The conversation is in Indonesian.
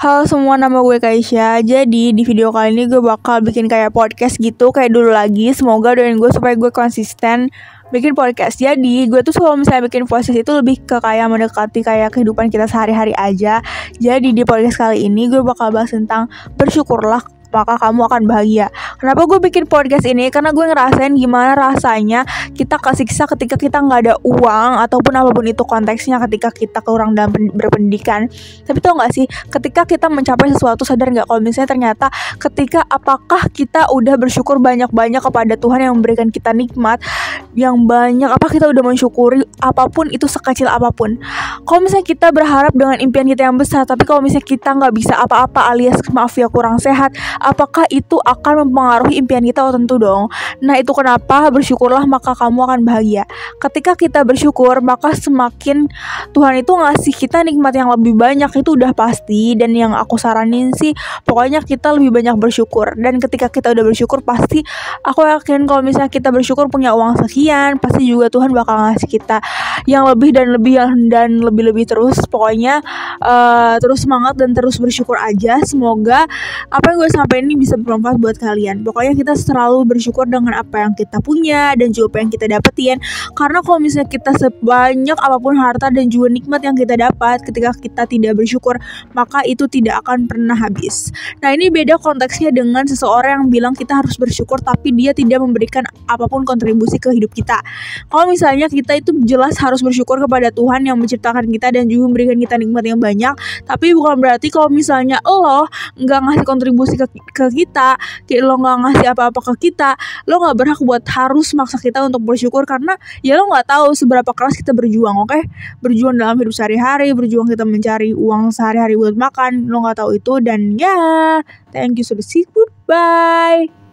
Halo semua, nama gue Kaisya. Jadi di video kali ini gue bakal bikin kayak podcast gitu, kayak dulu lagi. Semoga doain gue supaya gue konsisten bikin podcast. Jadi gue tuh kalau misalnya bikin podcast itu lebih ke kayak mendekati kayak kehidupan kita sehari-hari aja. Jadi di podcast kali ini gue bakal bahas tentang bersyukurlah maka kamu akan bahagia. Kenapa gue bikin podcast ini? Karena gue ngerasain gimana rasanya kita kesiksa ketika kita gak ada uang, ataupun apapun itu konteksnya, ketika kita kurang dalam berpendidikan. Tapi tau gak sih, ketika kita mencapai sesuatu, sadar gak kalau misalnya ternyata ketika apakah kita udah bersyukur banyak-banyak kepada Tuhan yang memberikan kita nikmat yang banyak, apa kita udah mensyukuri apapun itu, sekecil apapun. Kalau misalnya kita berharap dengan impian kita yang besar, tapi kalau misalnya kita gak bisa apa-apa, alias maaf ya kurang sehat, apakah itu akan mempengaruhi impian kita? Oh tentu dong. Nah itu kenapa bersyukurlah maka kamu akan bahagia. Ketika kita bersyukur, maka semakin Tuhan itu ngasih kita nikmat yang lebih banyak, itu udah pasti. Dan yang aku saranin sih, pokoknya kita lebih banyak bersyukur. Dan ketika kita udah bersyukur, pasti aku yakin kalau misalnya kita bersyukur punya uang sekian, pasti juga Tuhan bakal ngasih kita yang lebih dan lebih terus. Pokoknya terus semangat dan terus bersyukur aja. Semoga apa yang gue sampaikan ini bisa bermanfaat buat kalian. Pokoknya kita selalu bersyukur dengan apa yang kita punya dan juga apa yang kita dapetin. Karena kalau misalnya kita sebanyak apapun harta dan juga nikmat yang kita dapat, ketika kita tidak bersyukur, maka itu tidak akan pernah habis. Nah ini beda konteksnya dengan seseorang yang bilang kita harus bersyukur tapi dia tidak memberikan apapun kontribusi ke hidup kita. Kalau misalnya kita itu jelas harus bersyukur kepada Tuhan yang menciptakan kita dan juga memberikan kita nikmat yang banyak, tapi bukan berarti kalau misalnya lo nggak ngasih kontribusi ke kita, lo nggak ngasih apa-apa ke kita, lo nggak berhak buat harus maksa kita untuk bersyukur. Karena ya lo nggak tahu seberapa keras kita berjuang, oke? Berjuang dalam hidup sehari-hari, berjuang kita mencari uang sehari-hari buat makan, lo nggak tahu itu. Dan ya, thank you sudah see, goodbye.